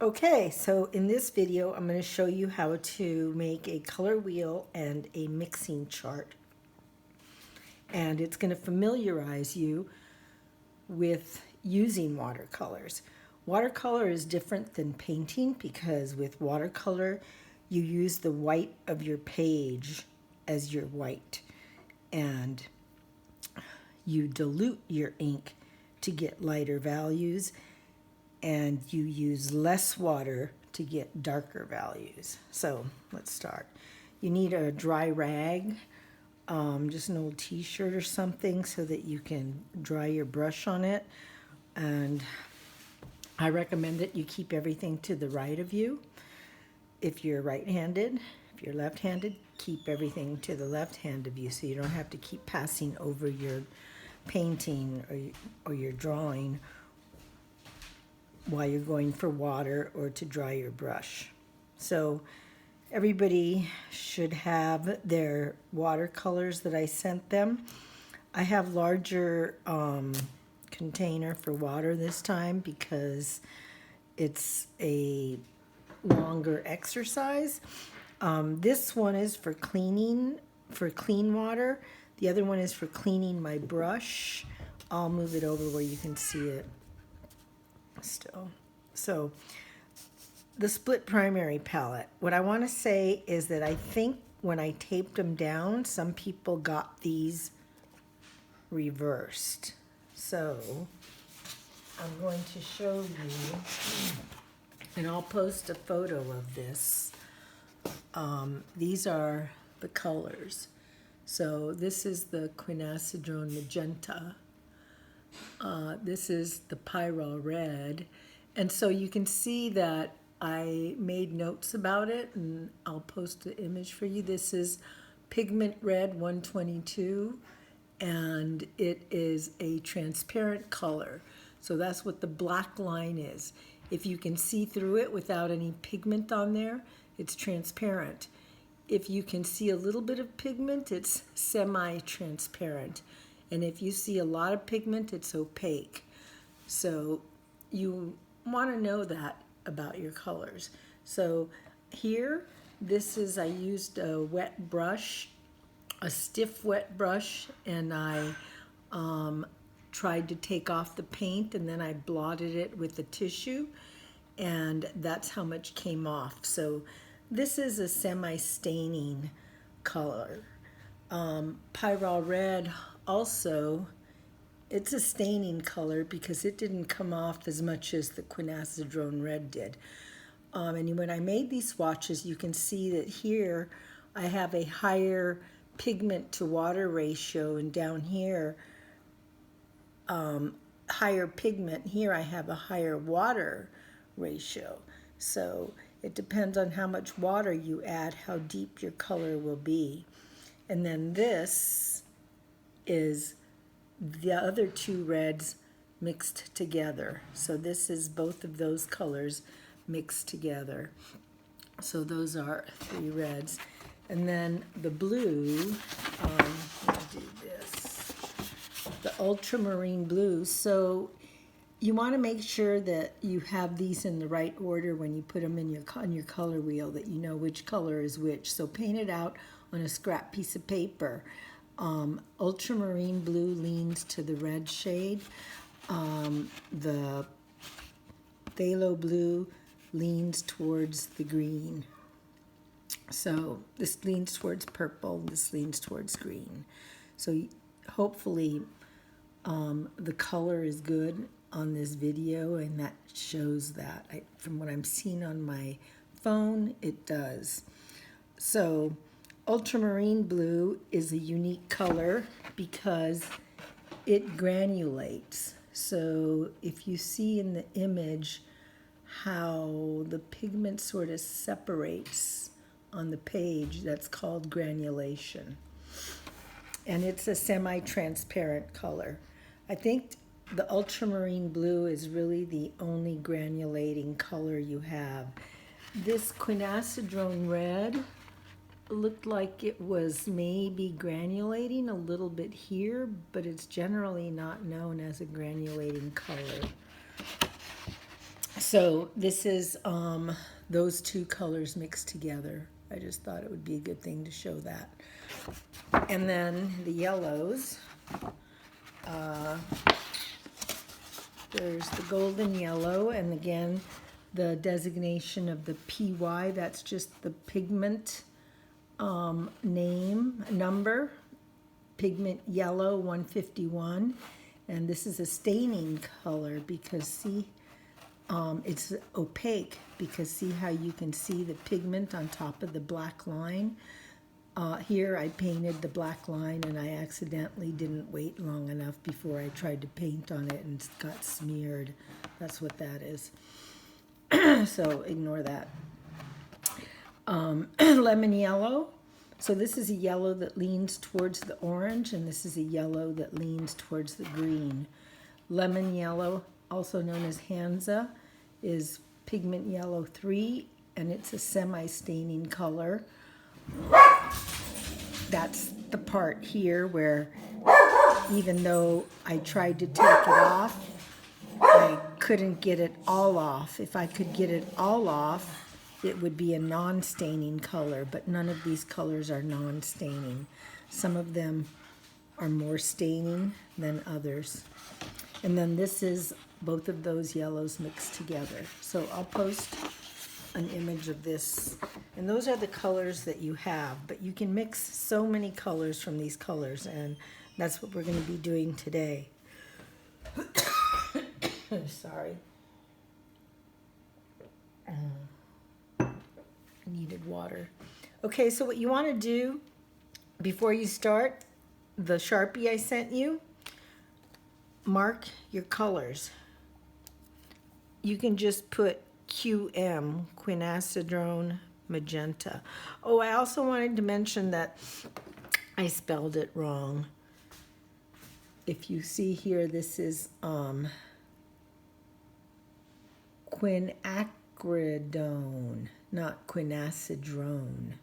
Okay, so in this video, I'm going to show you how to make a color wheel and a mixing chart. And it's going to familiarize you with using watercolors. Watercolor is different than painting because with watercolor, you use the white of your page as your white. And you dilute your ink to get lighter values, and you use less water to get darker values. So let's start. You need a dry rag, just an old t-shirt or something so that you can dry your brush on it. And I recommend that you keep everything to the right of you. If you're right-handed, if you're left-handed, keep everything to the left hand of you so you don't have to keep passing over your painting or your drawing while you're going for water or to dry your brush. So everybody should have their watercolors that I sent them. I have larger container for water this time because it's a longer exercise. This one is for cleaning, for clean water. The other one is for cleaning my brush. I'll move it over where you can see it still. So the split primary palette. What I want to say is that I think when I taped them down, some people got these reversed. So I'm going to show you, and I'll post a photo of this. These are the colors. So this is the quinacridone magenta. This is the Pyrrole red. And so you can see that I made notes about it, and I'll post the image for you. This is Pigment Red 122, and it is a transparent color. So that's what the black line is. If you can see through it without any pigment on there, it's transparent. If you can see a little bit of pigment, it's semi-transparent. And if you see a lot of pigment, it's opaque. So you want to know that about your colors. So here, I used a wet brush, a stiff wet brush, and I tried to take off the paint, and then I blotted it with the tissue, and that's how much came off. So this is a semi-staining color. Pyrrole red also, it's a staining color because it didn't come off as much as the quinacridone red did. And when I made these swatches, you can see that here I have a higher pigment to water ratio, and down here, higher pigment. Here I have a higher water ratio. So it depends on how much water you add, how deep your color will be. And then this is the other two reds mixed together. So this is both of those colors mixed together. So those are three reds. And then the blue, let's do this, the ultramarine blue. So you want to make sure that you have these in the right order when you put them in on your color wheel, that you know which color is which. So paint it out on a scrap piece of paper. Ultramarine blue leans to the red shade. The phthalo blue leans towards the green. So this leans towards purple, this leans towards green. So hopefully the color is good on this video, and that shows that. From what I'm seeing on my phone, it does. So ultramarine blue is a unique color because it granulates. So if you see in the image how the pigment sort of separates on the page, that's called granulation. And it's a semi-transparent color. I think the ultramarine blue is really the only granulating color you have. This quinacridone red looked like it was maybe granulating a little bit here, but it's generally not known as a granulating color. So this is those two colors mixed together. I just thought it would be a good thing to show that. And then the yellows. There's the golden yellow, and again, the designation of the PY, that's just the pigment number, pigment yellow 151. And this is a staining color because see, it's opaque because see how you can see the pigment on top of the black line. Here I painted the black line and I accidentally didn't wait long enough before I tried to paint on it and it got smeared. That's what that is. So ignore that. Lemon yellow. So this is a yellow that leans towards the orange and this is a yellow that leans towards the green. Lemon yellow, also known as Hansa, is pigment yellow 3 and it's a semi-staining color. That's the part here where even though I tried to take it off, I couldn't get it all off. If I could get it all off, it would be a non-staining color, but none of these colors are non-staining. Some of them are more staining than others. And then this is both of those yellows mixed together. So I'll post an image of this, and those are the colors that you have, but you can mix so many colors from these colors, and that's what we're going to be doing today. Sorry. I needed water. Okay, so what you want to do before you start, the Sharpie I sent you, mark your colors. You can just put QM, quinacridone magenta. Oh, I also wanted to mention that I spelled it wrong. If you see here, this is quinacridone, not quinacridone.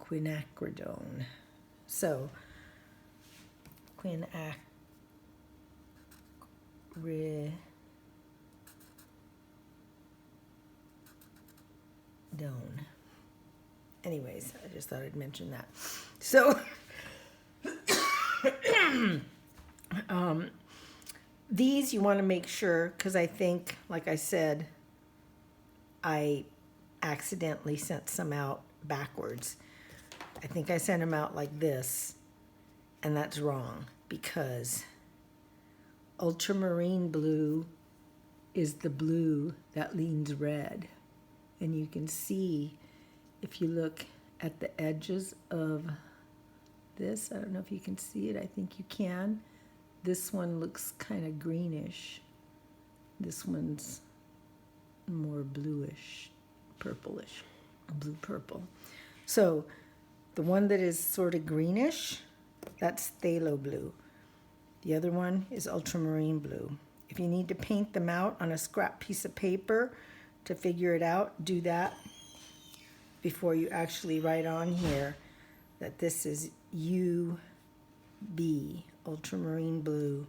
Quinacridone. So, quinacridone. Anyways, I just thought I'd mention that. So, these you want to make sure, because I think, like I said, I accidentally sent some out backwards. I think I sent them out like this, and that's wrong, because ultramarine blue is the blue that leans red. And you can see, if you look at the edges of this, I don't know if you can see it, I think you can. This one looks kind of greenish. This one's more bluish, purplish, blue-purple. So the one that is sort of greenish, that's phthalo blue. The other one is ultramarine blue. If you need to paint them out on a scrap piece of paper to figure it out, do that before you actually write on here that this is UB, ultramarine blue.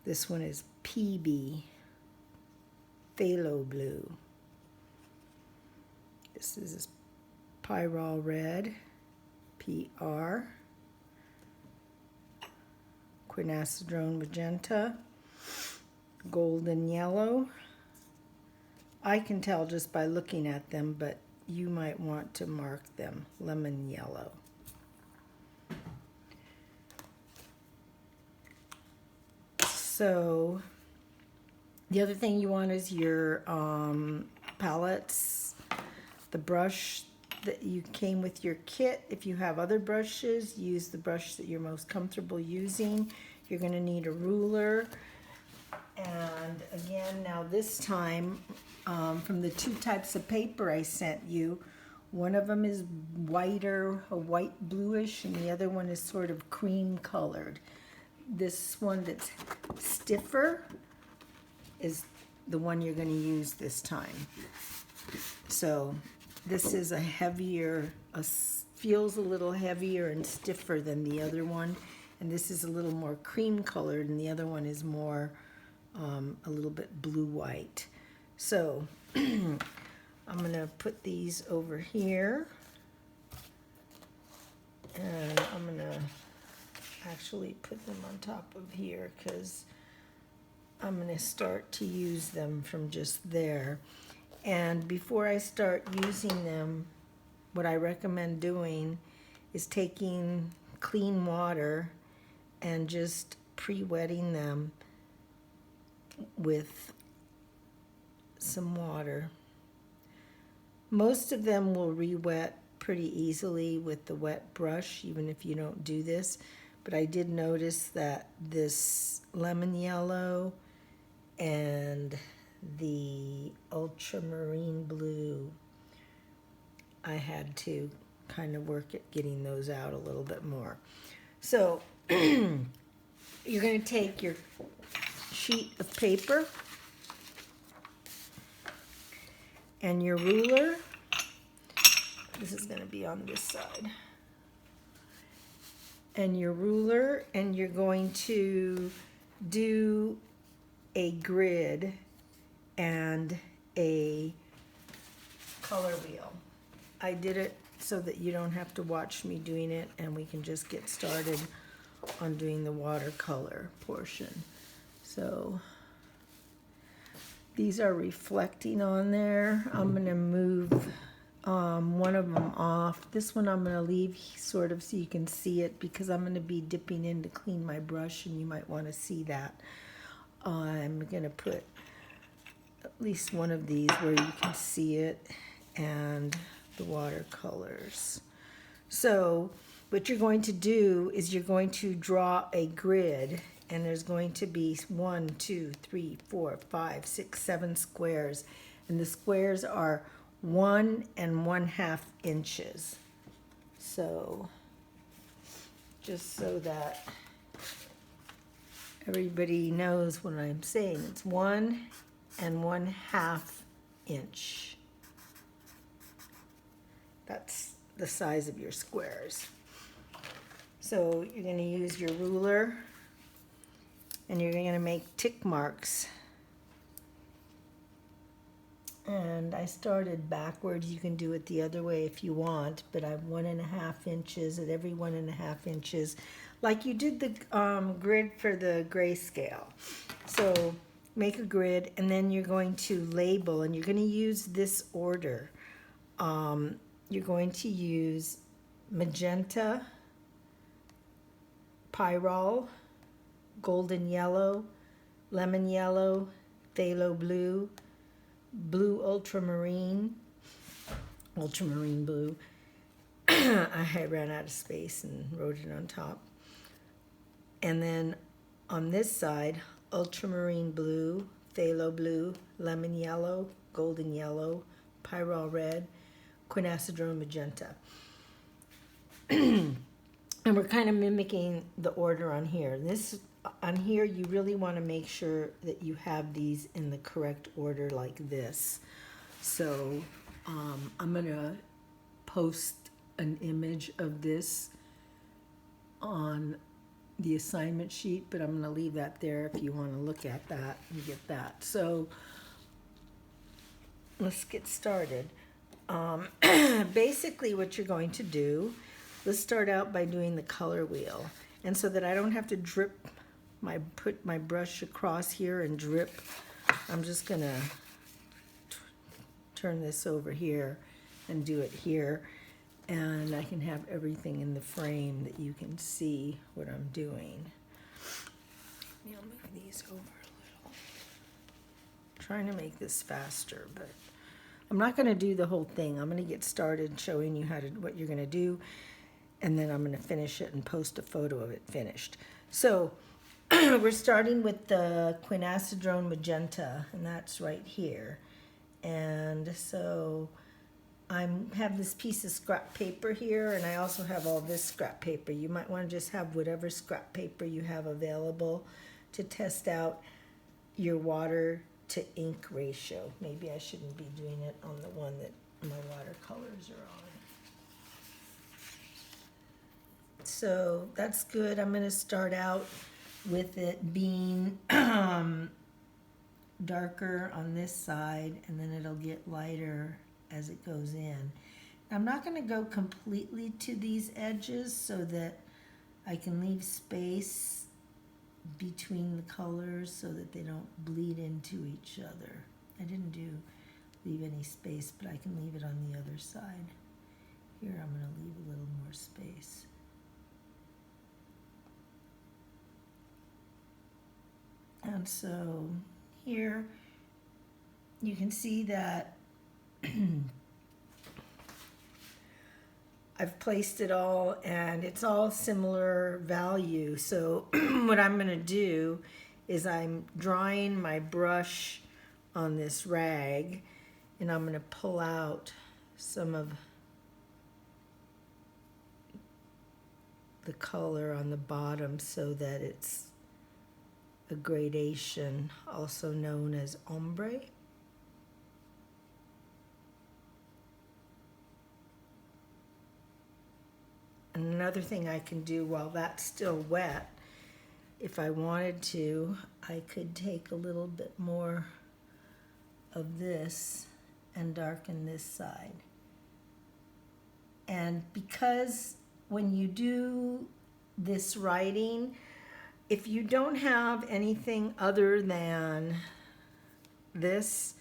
This one is PB, phthalo blue. This is pyrrole red, PR, quinacridone magenta, golden yellow. I can tell just by looking at them, but you might want to mark them. Lemon yellow. So the other thing you want is your palettes, the brush that you came with your kit. If you have other brushes, use the brush that you're most comfortable using. You're going to need a ruler. And again, now this time, from the two types of paper I sent you, one of them is whiter, a white bluish, and the other one is sort of cream colored. This one that's stiffer is the one you're going to use this time. So this is a heavier, feels a little heavier and stiffer than the other one. And this is a little more cream colored, and the other one is more a little bit blue-white. So I'm gonna put these over here, and I'm gonna actually put them on top of here because I'm gonna start to use them from just there. And before I start using them, what I recommend doing is taking clean water and just pre-wetting them with some water. Most of them will re-wet pretty easily with the wet brush, even if you don't do this. But I did notice that this lemon yellow and the ultramarine blue, I had to kind of work at getting those out a little bit more. So you're going to take your sheet of paper and your ruler. This is going to be on this side. And your ruler, and you're going to do a grid and a color wheel. I did it so that you don't have to watch me doing it, and we can just get started on doing the watercolor portion. So these are reflecting on there. I'm going to move one of them off. This one I'm going to leave sort of so you can see it, because I'm going to be dipping in to clean my brush, and you might want to see that. I'm going to put at least one of these where you can see it, and the watercolors. So what you're going to do is you're going to draw a grid, and there's going to be 1, 2, 3, 4, 5, 6, 7 squares, and the squares are 1 1/2 inches. So just so that everybody knows what I'm saying, it's 1 1/2 inch. That's the size of your squares. So you're going to use your ruler, and you're going to make tick marks. And I started backwards. You can do it the other way if you want, but I have 1 1/2 inches at every 1 1/2 inches, like you did the grid for the grayscale. So make a grid, and then you're going to label, and you're going to use this order. You're going to use magenta, pyrrole, golden yellow, lemon yellow, phthalo blue, blue ultramarine blue. I ran out of space and wrote it on top. And then on this side, ultramarine blue, phthalo blue, lemon yellow, golden yellow, pyrrole red, quinacridone magenta. And we're kind of mimicking the order on here. On here, you really want to make sure that you have these in the correct order like this. So I'm going to post an image of this on the assignment sheet, but I'm going to leave that there if you want to look at that and get that. So let's get started. Basically what you're going to do, let's start out by doing the color wheel. And so that I don't have to put my brush across here and drip, I'm just gonna turn this over here and do it here, and I can have everything in the frame that you can see what I'm doing. Maybe I'll move these over a little. I'm trying to make this faster, but I'm not going to do the whole thing. I'm going to get started showing you what you're going to do, and then I'm going to finish it and post a photo of it finished. So we're starting with the quinacridone magenta, and that's right here. And so I have this piece of scrap paper here, and I also have all this scrap paper. You might want to just have whatever scrap paper you have available to test out your water to ink ratio. Maybe I shouldn't be doing it on the one that my watercolors are on. So that's good. I'm going to start out with it being darker on this side, and then it'll get lighter as it goes in. I'm not going to go completely to these edges so that I can leave space between the colors so that they don't bleed into each other. I didn't leave any space, but I can leave it on the other side. Here I'm going to leave a little more space. And so here you can see that I've placed it all and it's all similar value. So what I'm going to do is I'm drying my brush on this rag and I'm going to pull out some of the color on the bottom so that it's a gradation, also known as ombre. And another thing I can do while that's still wet, if I wanted to, I could take a little bit more of this and darken this side. And because when you do this writing, if you don't have anything other than this,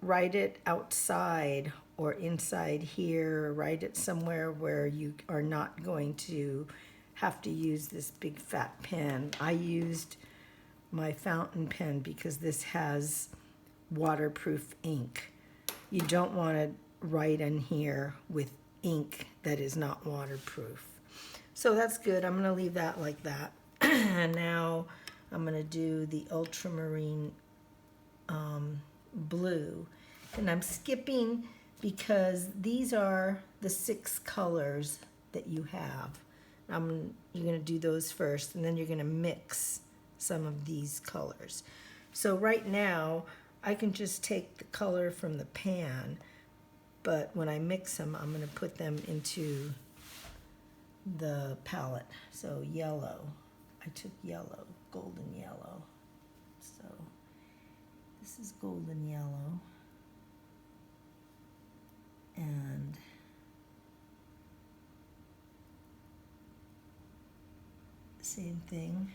write it outside or inside here, or write it somewhere where you are not going to have to use this big fat pen. I used my fountain pen because this has waterproof ink. You don't want to write in here with ink that is not waterproof. So that's good. I'm going to leave that like that. And now I'm going to do the ultramarine blue. And I'm skipping because these are the 6 colors that you have. You're going to do those first, and then you're going to mix some of these colors. So right now, I can just take the color from the pan, but when I mix them, I'm going to put them into the palette. So yellow. I took yellow, golden yellow. So this is golden yellow. And same thing.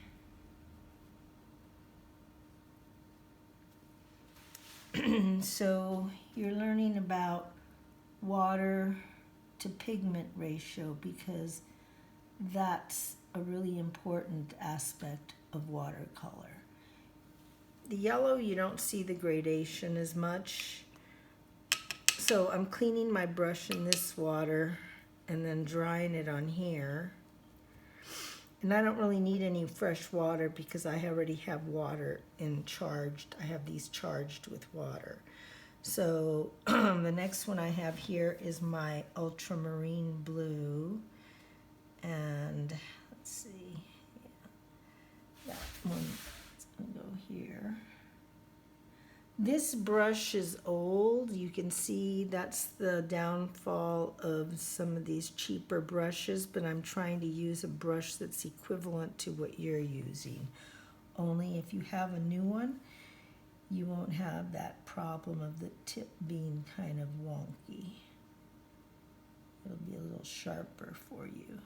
So you're learning about water to pigment ratio because that's a really important aspect of watercolor. The yellow, you don't see the gradation as much. So I'm cleaning my brush in this water and then drying it on here. And I don't really need any fresh water because I already have water charged. I have these charged with water. So the next one I have here is my ultramarine blue. And let's see, yeah, that one is going to go here. This brush is old. You can see that's the downfall of some of these cheaper brushes, but I'm trying to use a brush that's equivalent to what you're using. Only if you have a new one, you won't have that problem of the tip being kind of wonky. It'll be a little sharper for you.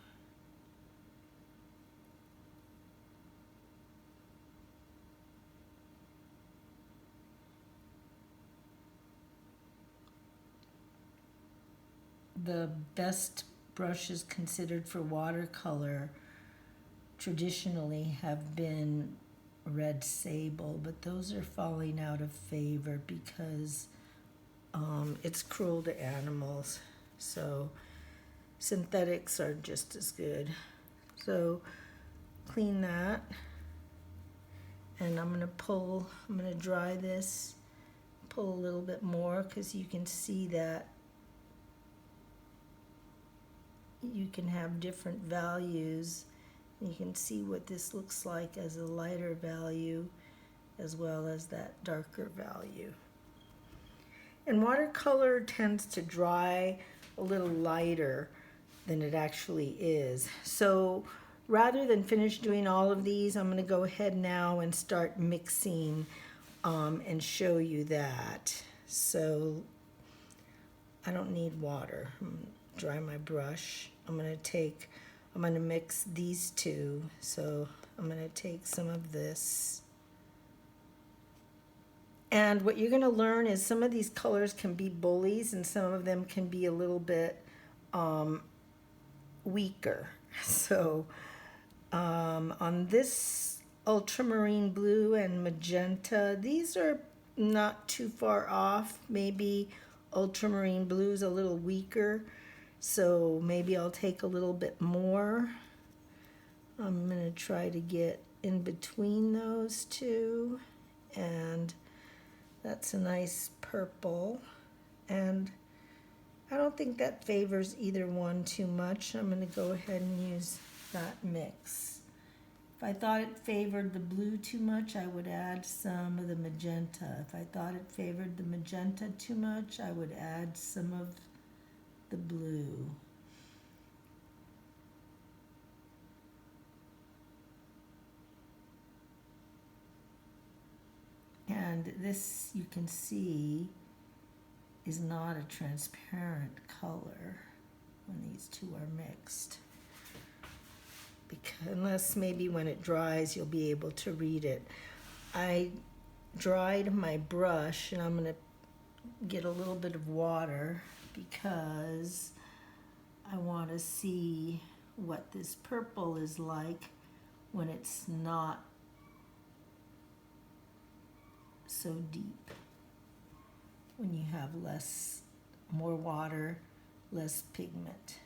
The best brushes considered for watercolor traditionally have been red sable, but those are falling out of favor because it's cruel to animals. So synthetics are just as good. So clean that. And I'm going to dry this, pull a little bit more because you can see that you can have different values. You can see what this looks like as a lighter value as well as that darker value. And watercolor tends to dry a little lighter than it actually is. So rather than finish doing all of these, I'm going to go ahead now and start mixing and show you that. So I don't need water. I'm gonna dry my brush. I'm gonna mix these two. So I'm gonna take some of this. And what you're gonna learn is some of these colors can be bullies and some of them can be a little bit weaker. So on this ultramarine blue and magenta, these are not too far off. Maybe ultramarine blue is a little weaker, so maybe I'll take a little bit more. I'm gonna try to get in between those two, and that's a nice purple, and I don't think that favors either one too much. I'm gonna go ahead and use that mix. If I thought it favored the blue too much, I would add some of the magenta. If I thought it favored the magenta too much, I would add some of the blue. And this, you can see, is not a transparent color when these two are mixed. Because, unless maybe when it dries you'll be able to read it. I dried my brush and I'm going to get a little bit of water because I want to see what this purple is like when it's not so deep. When you have more water, less pigment.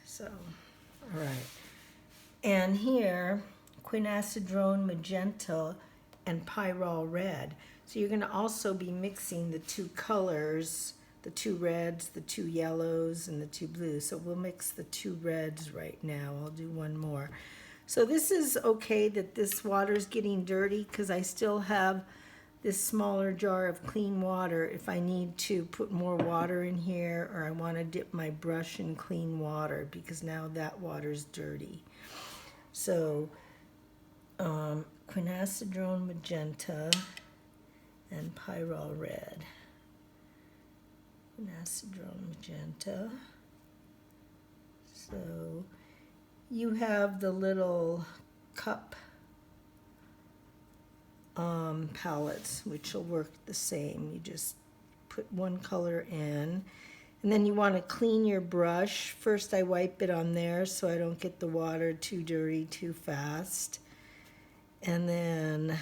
So, all right. And here, quinacridone magenta and pyrrole red. So you're going to also be mixing the two colors, the two reds, the two yellows, and the two blues. So we'll mix the two reds right now. I'll do one more. So this is okay that this water's getting dirty because I still have this smaller jar of clean water if I need to put more water in here or I want to dip my brush in clean water because now that water's dirty. So quinacridone magenta and pyrrole red. Quinacridone magenta. So you have the little cup palettes, which will work the same. You just put one color in, and then you want to clean your brush. First I wipe it on there so I don't get the water too dirty too fast. And then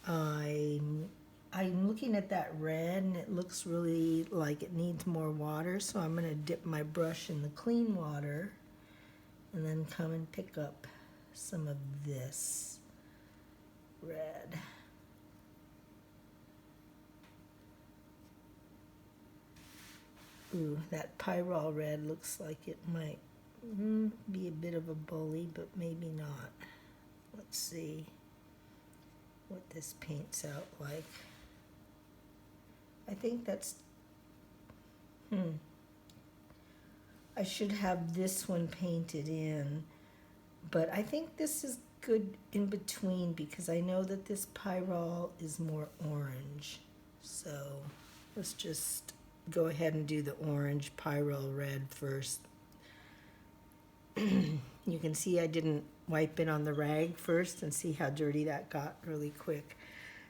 I'm looking at that red and it looks really like it needs more water, so I'm going to dip my brush in the clean water and then come and pick up some of this red. Ooh, that pyrrole red looks like it might be a bit of a bully, but maybe not. Let's see what this paints out like. I think that's, I should have this one painted in, but I think this is good in between because I know that this pyrrole is more orange. So let's just go ahead and do the orange pyrrole red first. You can see I didn't wipe it on the rag first and see how dirty that got really quick.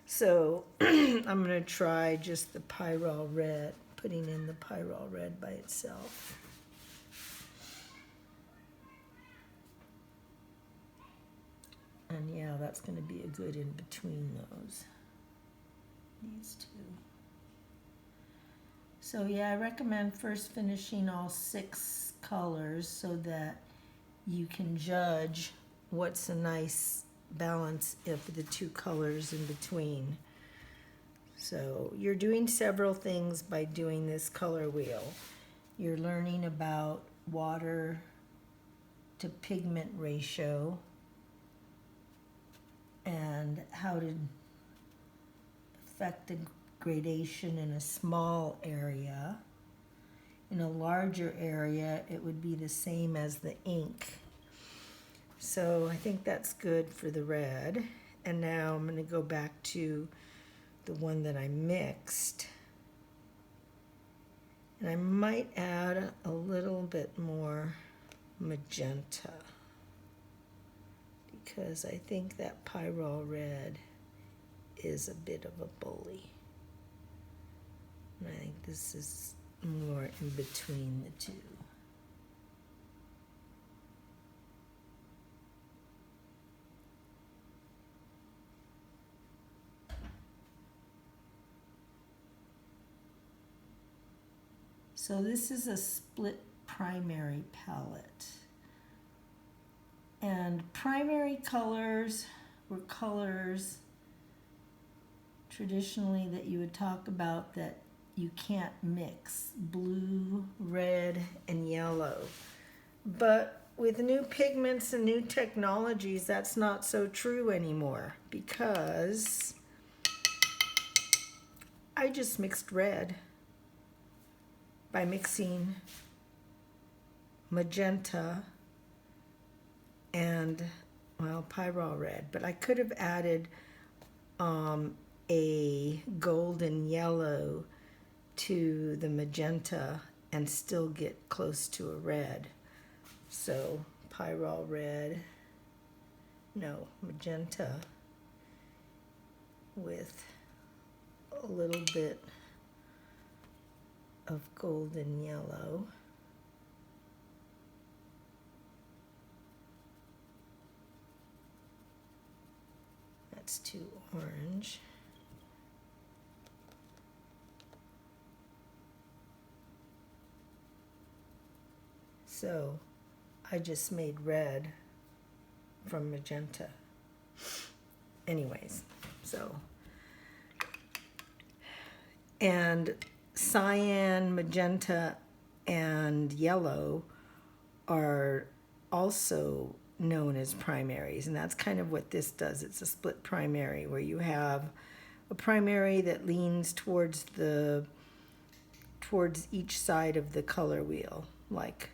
So I'm going to try just the pyrrole red, putting in the pyrrole red by itself. And yeah, that's going to be a good in between these two. So yeah, I recommend first finishing all 6 colors so that you can judge what's a nice balance of the 2 colors in between. So you're doing several things by doing this color wheel. You're learning about water to pigment ratio and how to affect the gradation in a small area. In a larger area, it would be the same as the ink. So I think that's good for the red. And now I'm going to go back to the one that I mixed. And I might add a little bit more magenta, because I think that Pyrrole red is a bit of a bully. And I think this is more in between the two. So this is a split primary palette. And primary colors were colors traditionally that you would talk about that you can't mix: blue, red, and yellow. But with new pigments and new technologies, that's not so true anymore, because I just mixed red by mixing magenta and, well, Pyrrole red. But I could have added a golden yellow to the magenta and still get close to a red. So Pyrrole red, no, magenta with a little bit of golden yellow. That's too orange. So I just made red from magenta. Anyways, so, and cyan, magenta, and yellow are also known as primaries, and that's kind of what this does. It's a split primary where you have a primary that leans towards each side of the color wheel. Like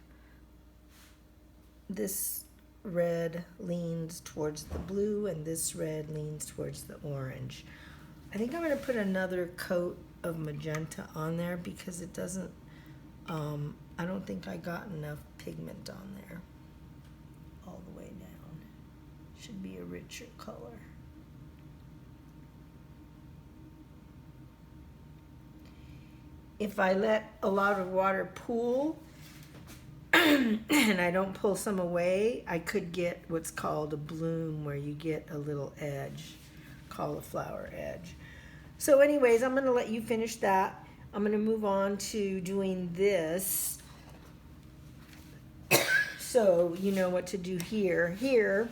this red leans towards the blue and this red leans towards the orange. I think I'm going to put another coat of magenta on there because it doesn't, I don't think I got enough pigment on there all the way down. Should be a richer color. If I let a lot of water pool and I don't pull some away, I could get what's called a bloom, where you get a little edge, cauliflower edge. So anyways, I'm going to let you finish that. I'm going to move on to doing this. So you know what to do here. Here,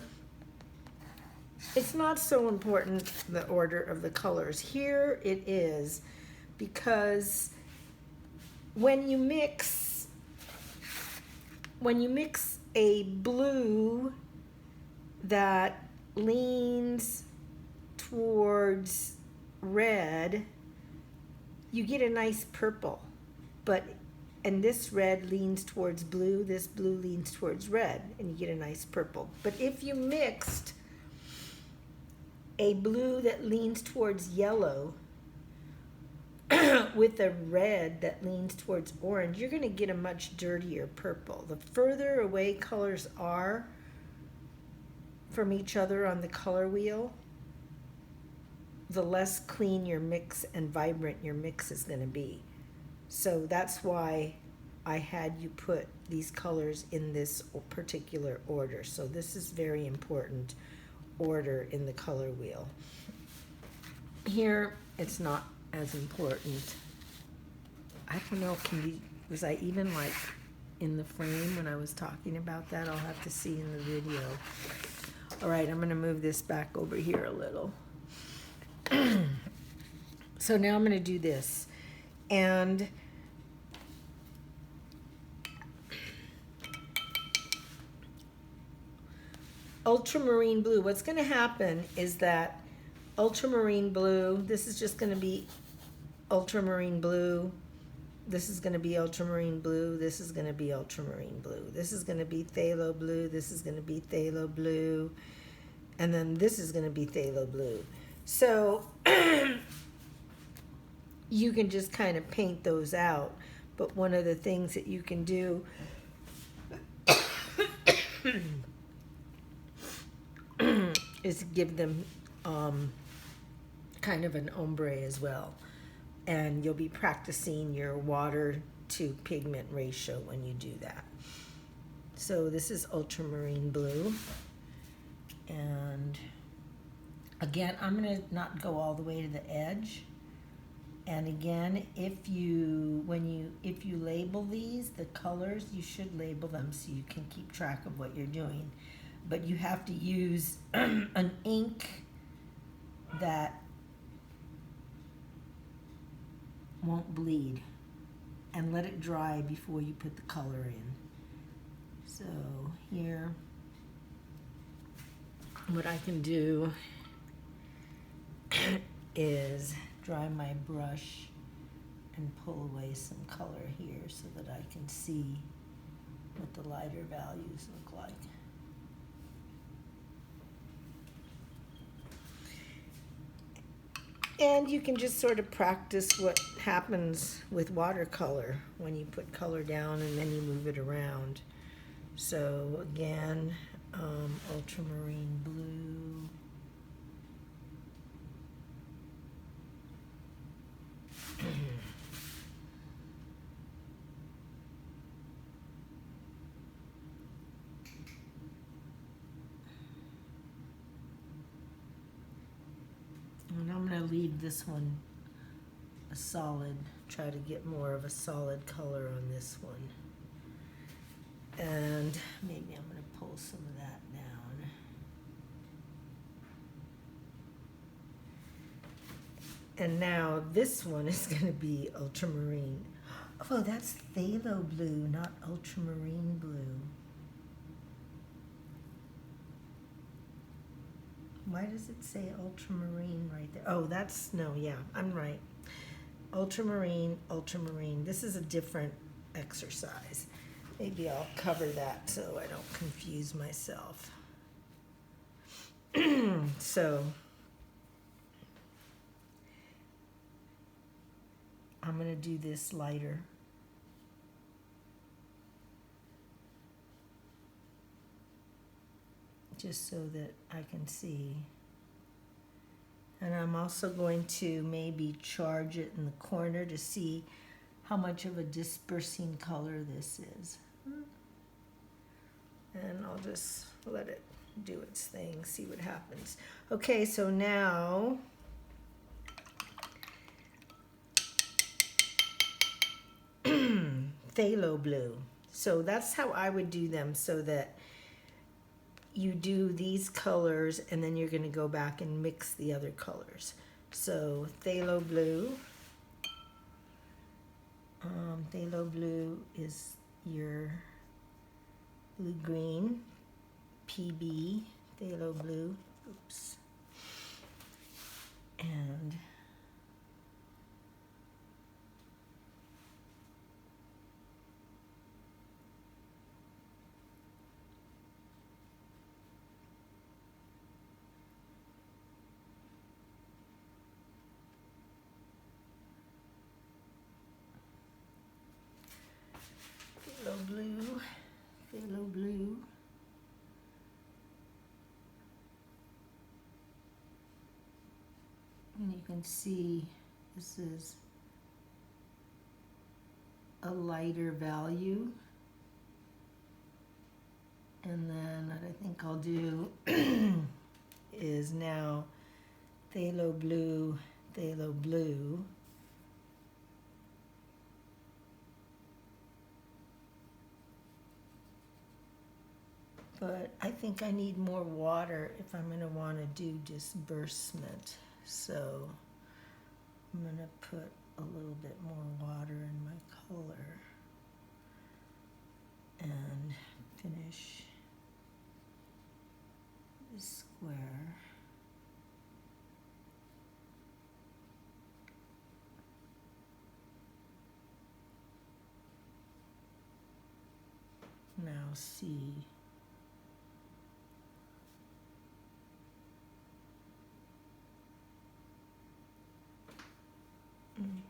it's not so important the order of the colors. Here it is, because when you mix a blue that leans towards red, you get a nice purple. And this red leans towards blue, this blue leans towards red, and you get a nice purple. But if you mixed a blue that leans towards yellow with a red that leans towards orange, you're going to get a much dirtier purple. The further away colors are from each other on the color wheel, the less clean your mix and vibrant your mix is going to be. So that's why I had you put these colors in this particular order. So this is very important order in the color wheel. Here, it's not as important. I don't know, was I even like in the frame when I was talking about that? I'll have to see in the video. All right, I'm going to move this back over here a little. So now I'm going to do this. And ultramarine blue, what's going to happen is that ultramarine blue, this is just going to be ultramarine blue this is going to be ultramarine blue, this is going to be ultramarine blue, this is going to be phthalo blue, this is going to be phthalo blue, and then this is going to be phthalo blue. So you can just kind of paint those out, but one of the things that you can do is give them kind of an ombre as well. And you'll be practicing your water to pigment ratio when you do that. So this is ultramarine blue. And again, I'm going to not go all the way to the edge. And again, if you label these, the colors, you should label them so you can keep track of what you're doing. But you have to use an ink that won't bleed, and let it dry before you put the color in. So here, what I can do is dry my brush and pull away some color here so that I can see what the lighter values look like. And you can just sort of practice what happens with watercolor when you put color down and then you move it around. So again, ultramarine blue. And I'm going to leave this one a solid, try to get more of a solid color on this one. And maybe I'm going to pull some of that down. And now this one is going to be ultramarine. Oh, that's phthalo blue, not ultramarine blue. Why does it say ultramarine right there? Oh, that's, no, yeah, I'm right. Ultramarine, ultramarine. This is a different exercise. Maybe I'll cover that so I don't confuse myself. So I'm going to do this lighter. Just so that I can see. And I'm also going to maybe charge it in the corner to see how much of a dispersing color this is. And I'll just let it do its thing, see what happens. Okay, so now phthalo blue. So that's how I would do them, so that you do these colors and then you're going to go back and mix the other colors. So phthalo blue. Phthalo blue is your blue green, PB, phthalo blue. Oops. And phthalo blue, phthalo blue. And you can see this is a lighter value. And then what I think I'll do is now phthalo blue, phthalo blue. But I think I need more water if I'm going to want to do disbursement. So I'm going to put a little bit more water in my color and finish this square. now see.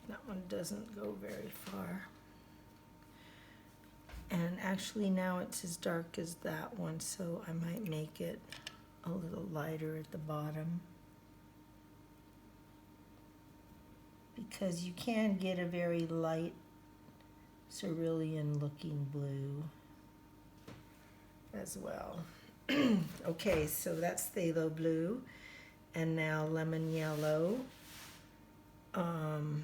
That one doesn't go very far. And actually now it's as dark as that one, so I might make it a little lighter at the bottom. Because you can get a very light cerulean looking blue as well. Okay, so that's phthalo blue. And now lemon yellow.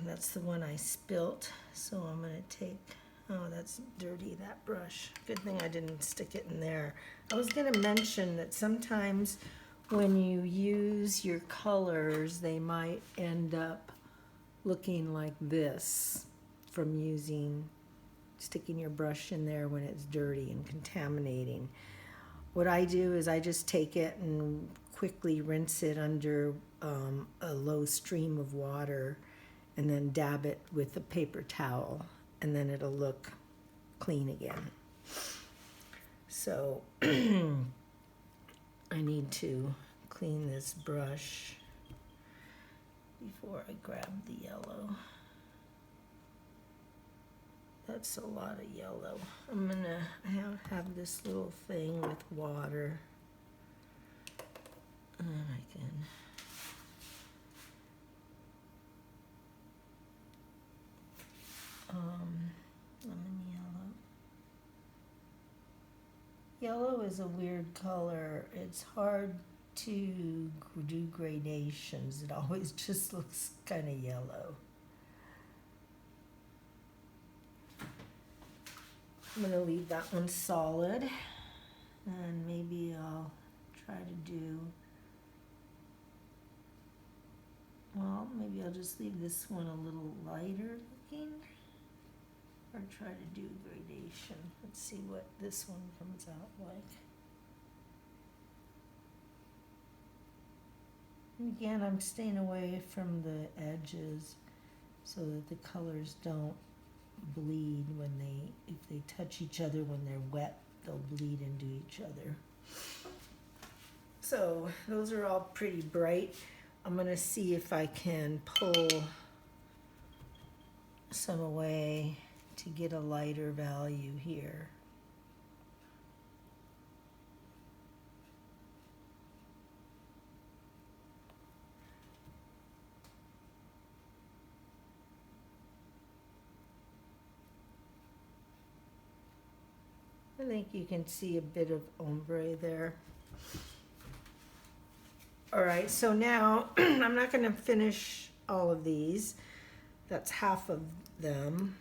That's the one I spilt, so I'm going to take, oh, that's dirty, that brush. Good thing I didn't stick it in there. I was going to mention that sometimes when you use your colors, they might end up looking like this from sticking your brush in there when it's dirty and contaminating. What I do is I just take it and quickly rinse it under a low stream of water and then dab it with a paper towel, and then it'll look clean again. So I need to clean this brush before I grab the yellow. That's a lot of yellow. I'm gonna have this little thing with water. And I can lemon yellow. Yellow is a weird color. It's hard to do gradations. It always just looks kind of yellow. I'm going to leave that one solid, and maybe I'll try to do, well, maybe I'll just leave this one a little lighter looking, or try to do gradation. Let's see what this one comes out like. And again, I'm staying away from the edges so that the colors don't bleed if they touch each other when they're wet, they'll bleed into each other. So those are all pretty bright. I'm going to see if I can pull some away to get a lighter value here. I think you can see a bit of ombre there. All right, so now I'm not going to finish all of these. That's half of them.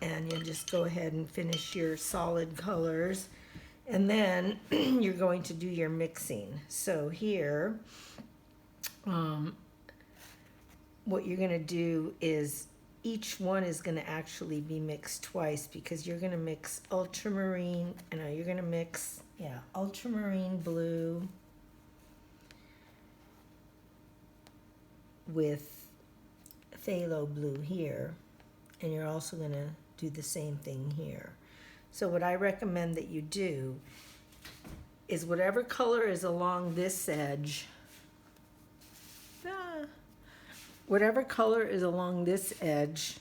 And you'll just go ahead and finish your solid colors. And then you're going to do your mixing. So here, what you're going to do is each one is going to actually be mixed twice, because you're going to mix ultramarine, you're going to mix, ultramarine blue with phthalo blue here, and you're also going to do the same thing here. So what I recommend that you do is whatever color is along this edge, whatever color is along this edge,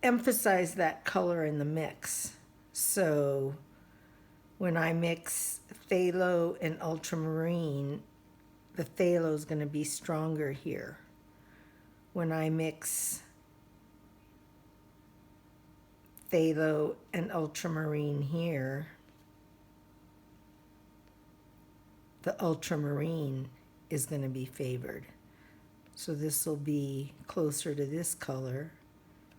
emphasize that color in the mix. So when I mix phthalo and ultramarine, the phthalo is going to be stronger here. When I mix phthalo and ultramarine here, the ultramarine is going to be favored. So this will be closer to this color,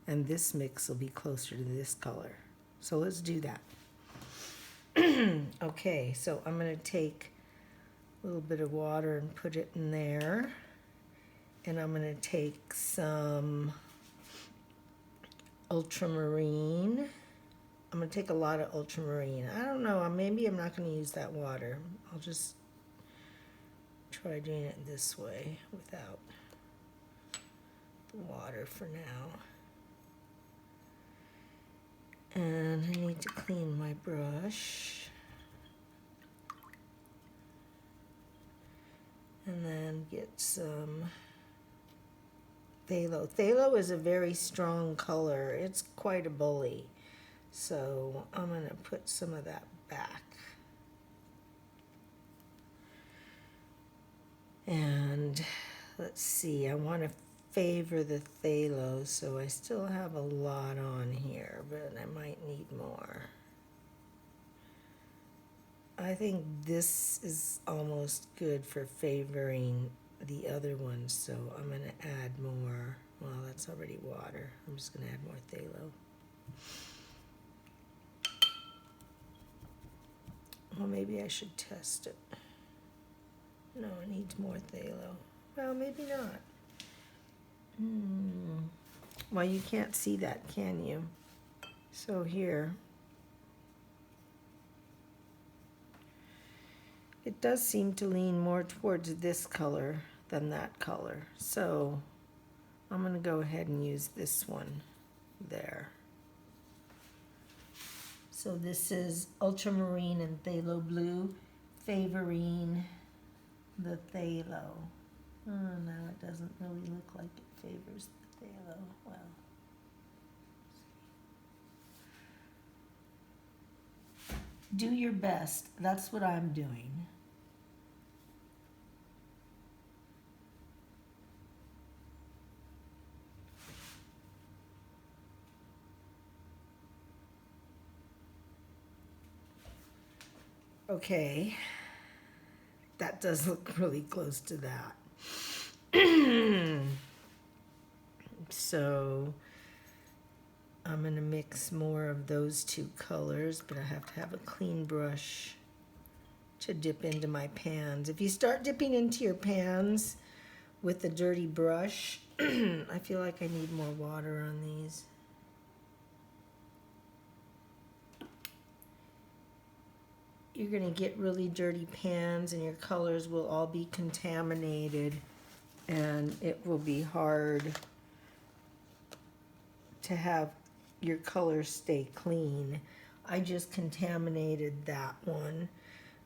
and this mix will be closer to this color. So let's do that. Okay, so I'm going to take a little bit of water and put it in there. And I'm going to take some ultramarine. I'm going to take a lot of ultramarine. I don't know, maybe I'm not going to use that water. I'll just try doing it this way without the water for now. And I need to clean my brush. And then get some phthalo. Phthalo is a very strong color. It's quite a bully. So I'm going to put some of that back. And let's see, I want to favor the phthalo, so I still have a lot on here, but I might need more. I think this is almost good for favoring the other ones, so I'm going to add more. Well, that's already water. I'm just going to add more phthalo. Well, maybe I should test it. No, it needs more phthalo. Well, maybe not. Well, you can't see that, can you? So here, it does seem to lean more towards this color than that color. So I'm going to go ahead and use this one there. So this is ultramarine and phthalo blue, favoring the phthalo. Oh, now it doesn't really look like it favors the phthalo. Well, do your best. That's what I'm doing. Okay, that does look really close to that. So I'm going to mix more of those two colors, but I have to have a clean brush to dip into my pans. If you start dipping into your pans with a dirty brush, I feel like I need more water on these. You're going to get really dirty pans and your colors will all be contaminated and it will be hard to have your colors stay clean. I just contaminated that one.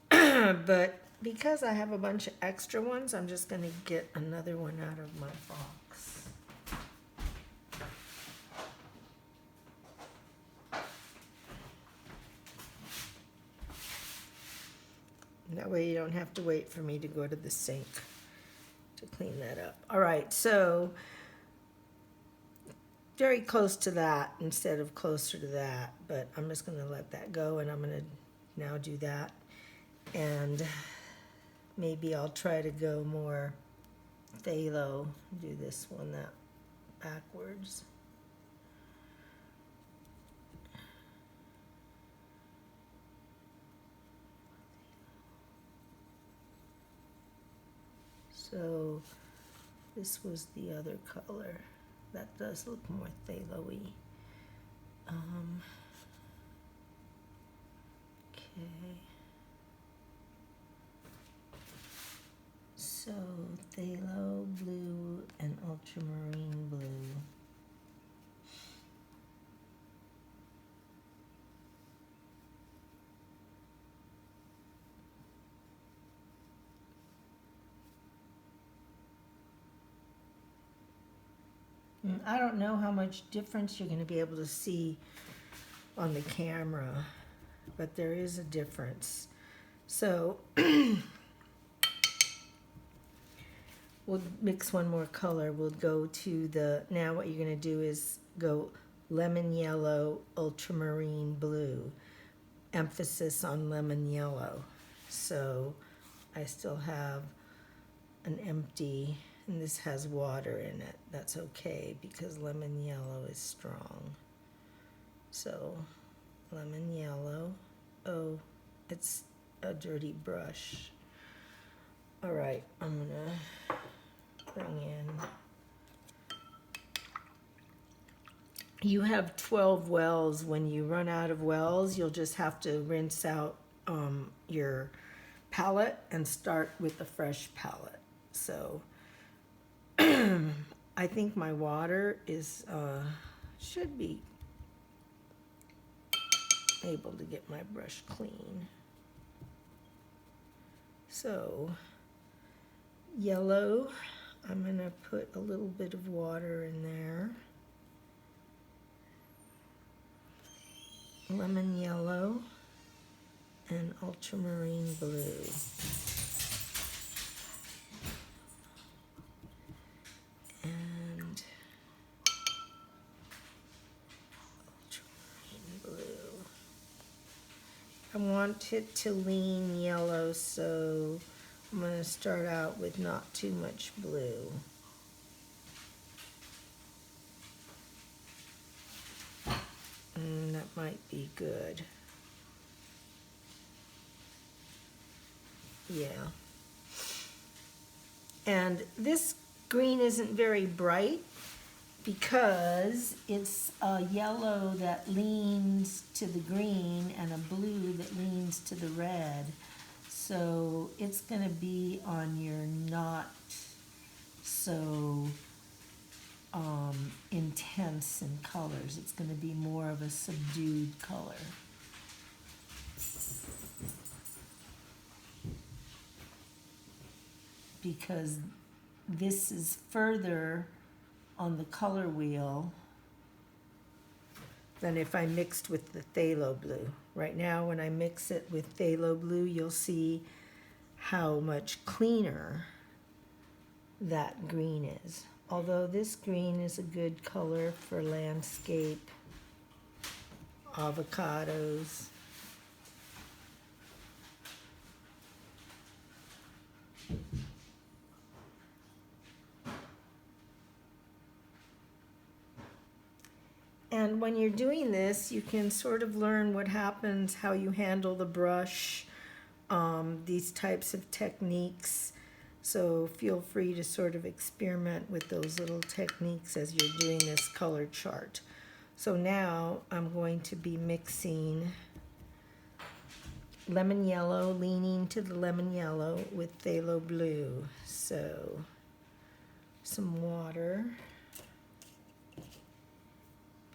But because I have a bunch of extra ones, I'm just going to get another one out of my box. That way you don't have to wait for me to go to the sink to clean that up. All right, so very close to that instead of closer to that, but I'm just going to let that go and I'm going to now do that. And maybe I'll try to go more phthalo, do this one that backwards. So this was the other color. That does look more phthalo-y. Okay. So phthalo blue and ultramarine blue. I don't know how much difference you're going to be able to see on the camera, but there is a difference. So we'll mix one more color. We'll go to the, now what you're going to do is go lemon yellow, ultramarine blue. Emphasis on lemon yellow. So I still have an empty, and this has water in it. That's okay because lemon yellow is strong. So lemon yellow. Oh, it's a dirty brush. All right, I'm gonna bring in. You have 12 wells. When you run out of wells, you'll just have to rinse out your palette and start with a fresh palette. So I think my water is should be able to get my brush clean. So, yellow, I'm going to put a little bit of water in there. Lemon yellow and ultramarine blue. And ultramarine blue. I want it to lean yellow, so I'm going to start out with not too much blue. That might be good. Yeah. And this green isn't very bright because it's a yellow that leans to the green and a blue that leans to the red. So it's going to be on your not so intense in colors. It's going to be more of a subdued color. Because this is further on the color wheel than if I mixed with the phthalo blue. Right now, when I mix it with phthalo blue, you'll see how much cleaner that green is. Although this green is a good color for landscape, avocados. And when you're doing this, you can sort of learn what happens, how you handle the brush, these types of techniques. So feel free to sort of experiment with those little techniques as you're doing this color chart. So now I'm going to be mixing lemon yellow, leaning to the lemon yellow with phthalo blue. So some water,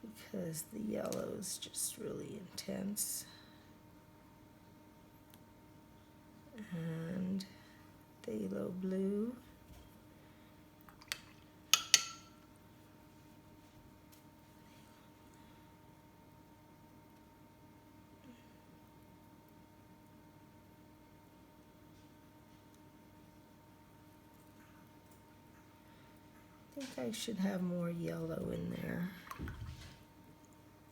because the yellow is just really intense. And phthalo blue. I think I should have more yellow in there.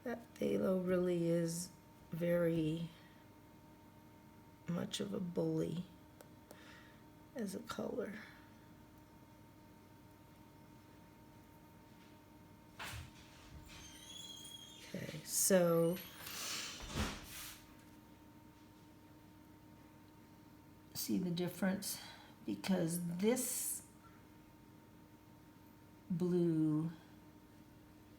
That phthalo really is very much of a bully as a color. Okay, so see the difference? Because this blue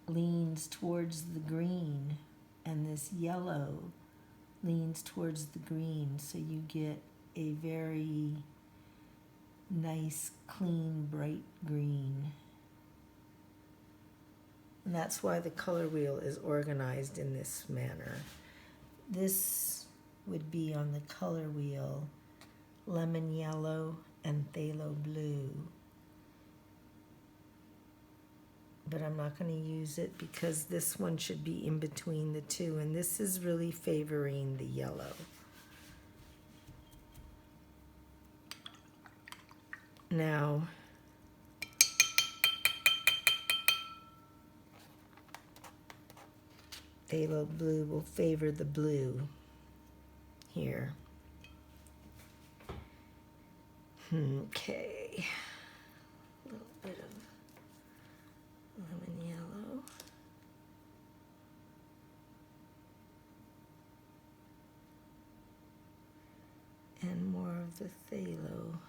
leans towards the green and this yellow leans towards the green, so you get a very nice, clean, bright green. And that's why the color wheel is organized in this manner. This would be on the color wheel, lemon yellow and phthalo blue. But I'm not going to use it because this one should be in between the two, and this is really favoring the yellow. Now, phthalo blue will favor the blue here. Okay. A little bit of lemon yellow. And more of the phthalo.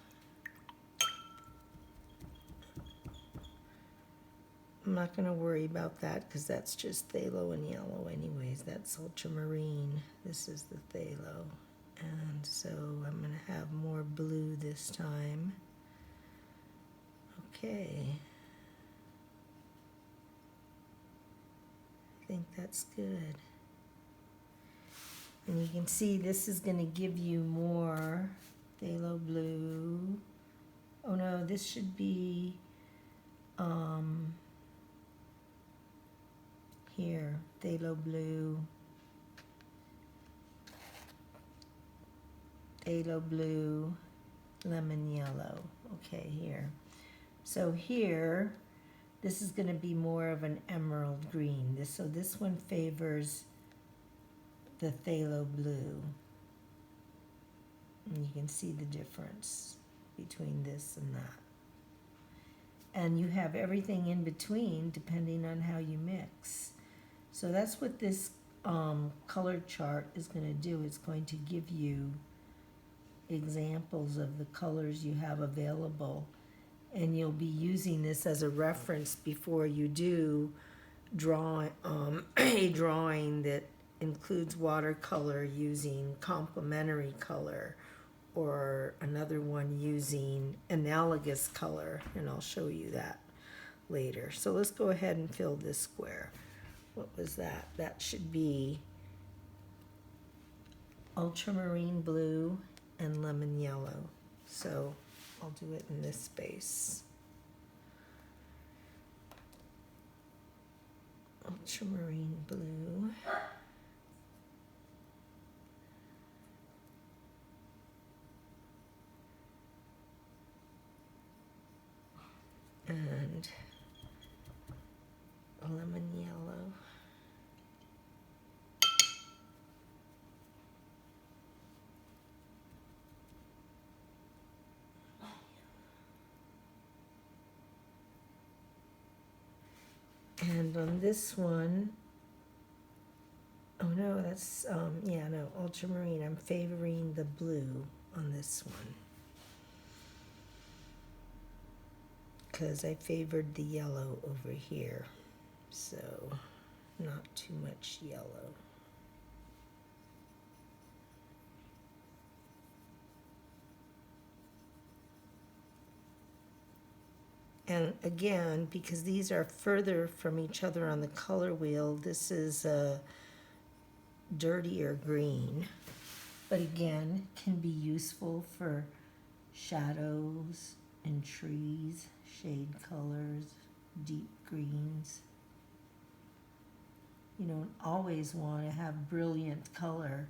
I'm not going to worry about that because that's just phthalo and yellow anyways. That's ultramarine. This is the phthalo. And so I'm going to have more blue this time. Okay. I think that's good. And you can see this is going to give you more phthalo blue. Oh no, this should be here, phthalo blue, lemon yellow. Okay, here. So here, this is going to be more of an emerald green. So this one favors the phthalo blue. And you can see the difference between this and that. And you have everything in between depending on how you mix. So that's what this color chart is going to do. It's going to give you examples of the colors you have available, and you'll be using this as a reference before you do draw a drawing that includes watercolor using complementary color, or another one using analogous color, and I'll show you that later. So let's go ahead and fill this square. What was that? That should be ultramarine blue and lemon yellow. So I'll do it in this space. Ultramarine blue. And lemon yellow. And on this one, oh no, that's, yeah, no, ultramarine. I'm favoring the blue on this one, because I favored the yellow over here. So, not too much yellow. And again, because these are further from each other on the color wheel, this is a dirtier green. But again, can be useful for shadows and trees, shade colors, deep greens. You don't always want to have brilliant color.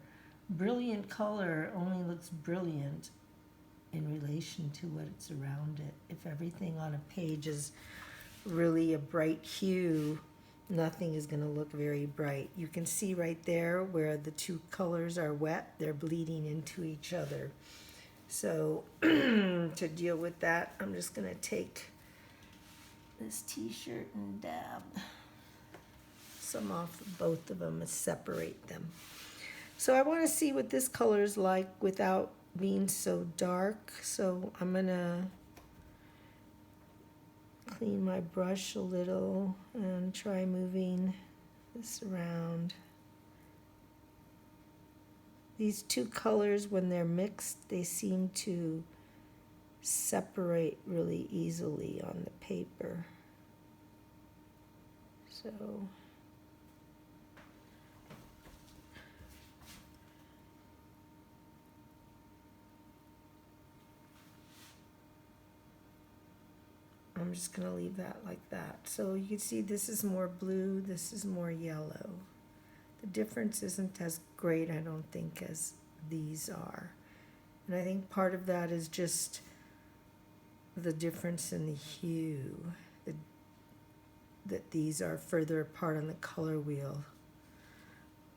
Brilliant color only looks brilliant in relation to what's around it. If everything on a page is really a bright hue, nothing is going to look very bright. You can see right there where the two colors are wet, they're bleeding into each other. So to deal with that, I'm just going to take this t-shirt and dab some off of both of them and separate them. So I want to see what this color is like without being so dark. So I'm going to clean my brush a little and try moving this around. These two colors, when they're mixed, they seem to separate really easily on the paper. So I'm just going to leave that like that. So you can see this is more blue, this is more yellow. The difference isn't as great, I don't think, as these are. And I think part of that is just the difference in the hue, that these are further apart on the color wheel.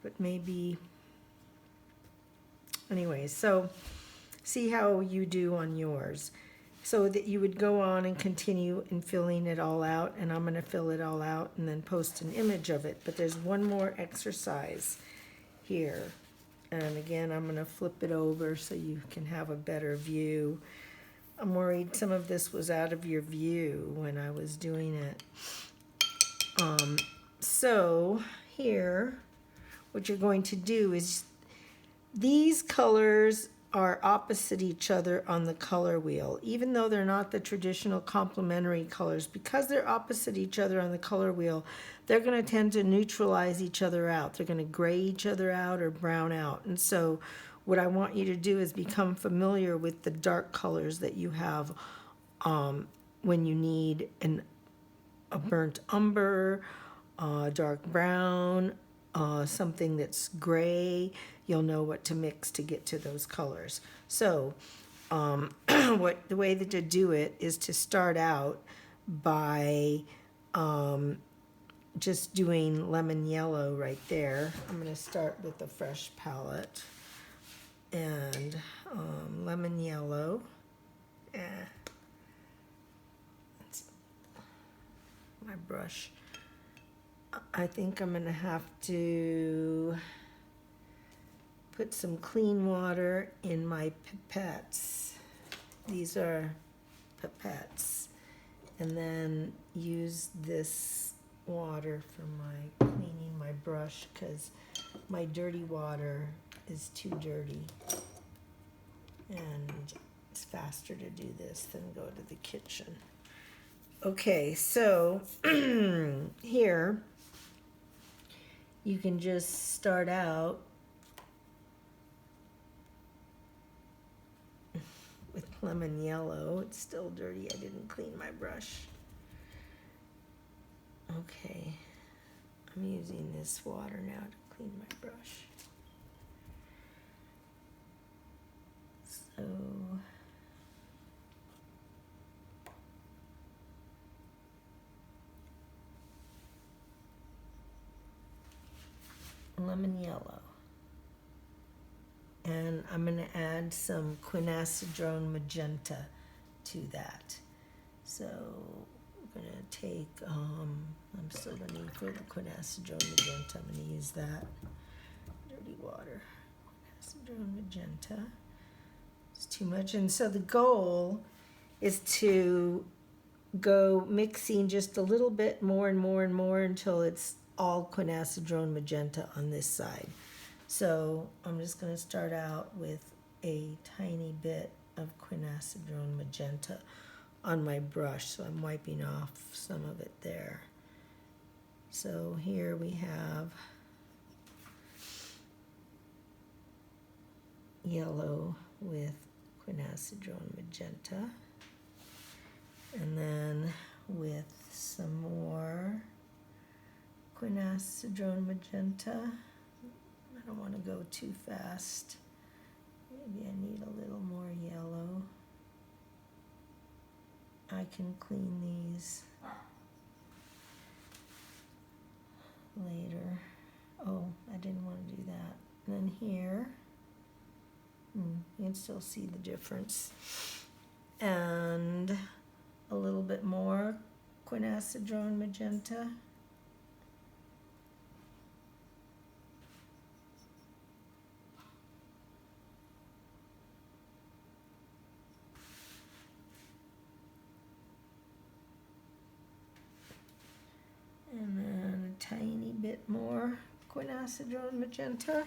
But maybe, anyway, so see how you do on yours. So that you would go on and continue in filling it all out, and I'm going to fill it all out and then post an image of it. But there's one more exercise here. And again, I'm going to flip it over so you can have a better view. I'm worried some of this was out of your view when I was doing it. So here, what you're going to do is these colors are opposite each other on the color wheel, even though they're not the traditional complementary colors. Because they're opposite each other on the color wheel, they're going to tend to neutralize each other out. They're going to gray each other out or brown out. And so what I want you to do is become familiar with the dark colors that you have when you need a burnt umber, dark brown, something that's gray. You'll know what to mix to get to those colors. So the way that to do it is to start out by just doing lemon yellow right there. I'm going to start with a fresh palette and lemon yellow. My brush. I think I'm going to have to put some clean water in my pipettes. These are pipettes. And then use this water for my cleaning my brush because my dirty water is too dirty. And it's faster to do this than go to the kitchen. Okay, so here you can just start out with lemon yellow. It's still dirty. I didn't clean my brush. Okay, I'm using this water now to clean my brush. So lemon yellow. And I'm going to add some quinacridone magenta to that. So I'm going to take, I'm still going to need for the quinacridone magenta, I'm going to use that. Dirty water, quinacridone magenta. It's too much. And so the goal is to go mixing just a little bit more and more and more until it's all quinacridone magenta on this side. So I'm just going to start out with a tiny bit of quinacridone magenta on my brush. So I'm wiping off some of it there. So here we have yellow with quinacridone magenta. And then with some more quinacridone magenta. I don't want to go too fast. Maybe I need a little more yellow. I can clean these later. Oh, I didn't want to do that. And then here, you can still see the difference. And a little bit more quinacridone magenta. And then a tiny bit more quinacridone magenta.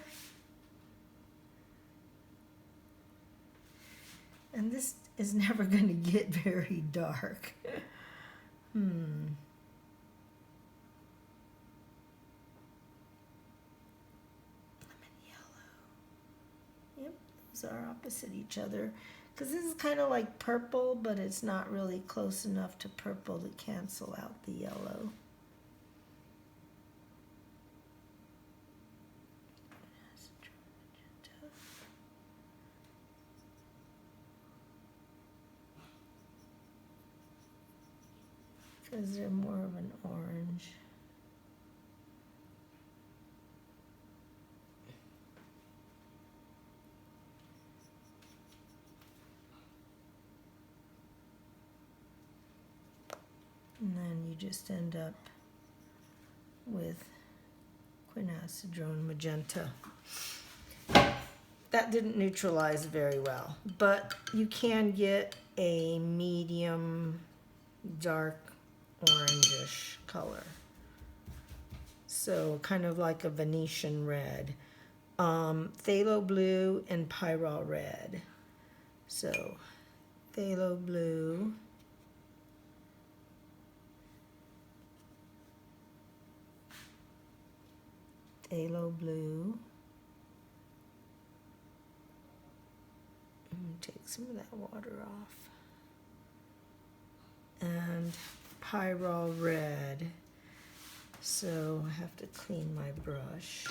And this is never going to get very dark. Lemon yellow. Yep, those are opposite each other. Because this is kind of like purple, but it's not really close enough to purple to cancel out the yellow. Because they're more of an orange. And then you just end up with quinacridone magenta. That didn't neutralize very well, but you can get a medium dark orangish color. So kind of like a Venetian red. phthalo blue and pyrrole red. So phthalo blue, phthalo blue. Take some of that water off. And pyrrole red. So I have to clean my brush.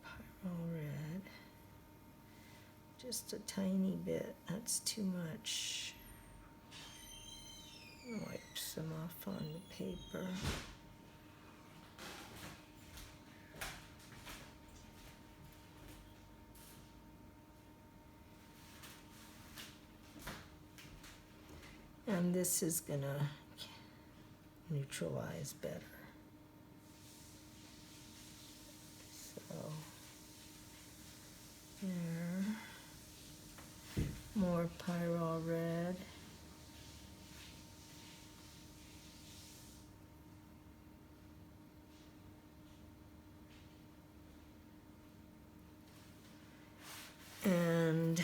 Pyrrole red. Just a tiny bit. That's too much. Wipe some off on the paper. And this is gonna neutralize better. So there. More pyrrole red. And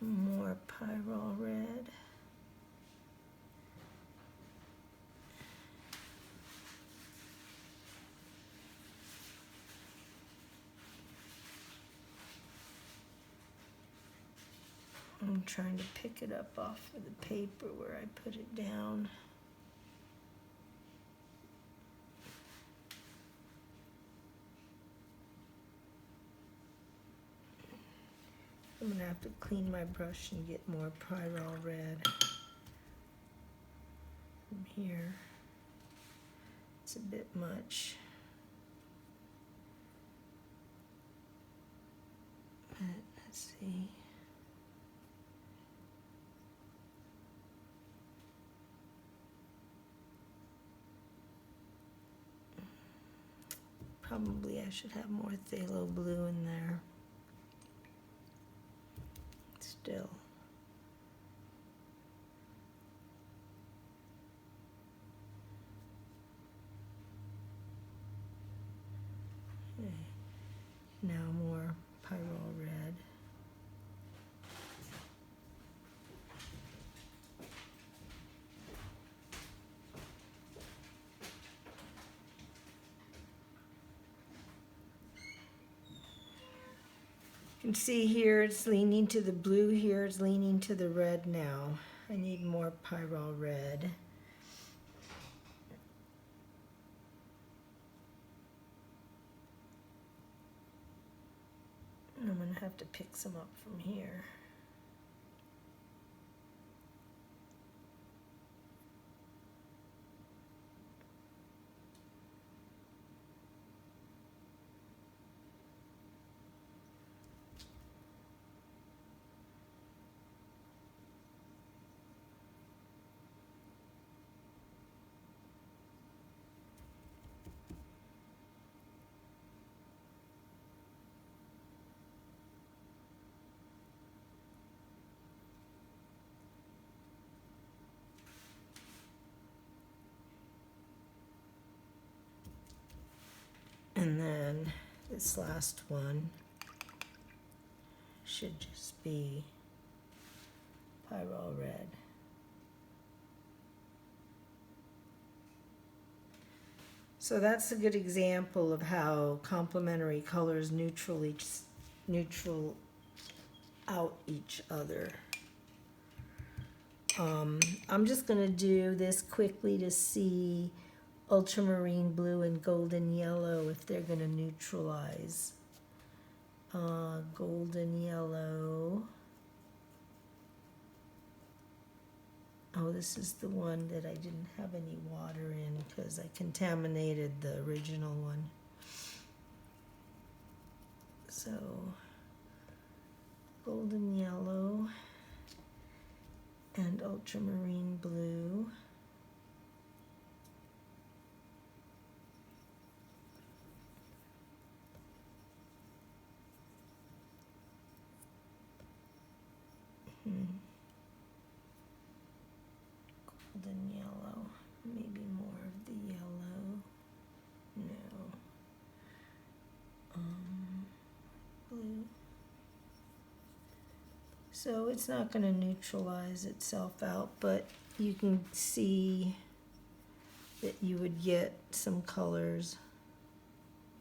more pyrrole red. I'm trying to pick it up off of the paper where I put it down. I'm gonna have to clean my brush and get more pyrrole red from here. It's a bit much. But let's see. Probably I should have more phthalo blue in there. Still. Okay. Now more pyrrole red. You can see here it's leaning to the blue, here it's leaning to the red now. I need more pyrrole red. And I'm going to have to pick some up from here. And then this last one should just be pyrrole red. So that's a good example of how complementary colors neutral out each other. I'm just going to do this quickly to see ultramarine blue and golden yellow if they're going to neutralize. Golden yellow. Oh, this is the one that I didn't have any water in because I contaminated the original one. So, golden yellow and ultramarine blue. Golden yellow, maybe more of the So it's not going to neutralize itself out, but you can see that you would get some colors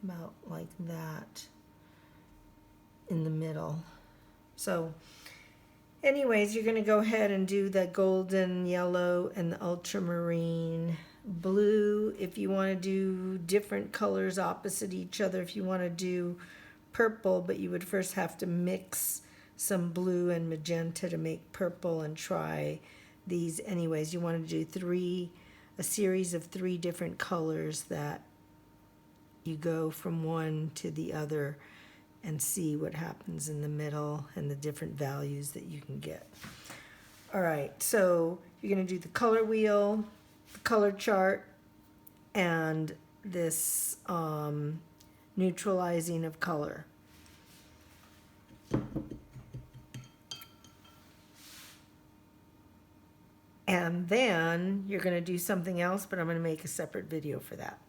about like that in the middle. So anyways, you're going to go ahead and do the golden yellow and the ultramarine blue. If you want to do different colors opposite each other, if you want to do purple, but you would first have to mix some blue and magenta to make purple and try these. Anyways, you want to do a series of 3 different colors that you go from one to the other and see what happens in the middle and the different values that you can get. All right, so you're going to do the color wheel, the color chart, and this neutralizing of color. And then you're going to do something else, but I'm going to make a separate video for that.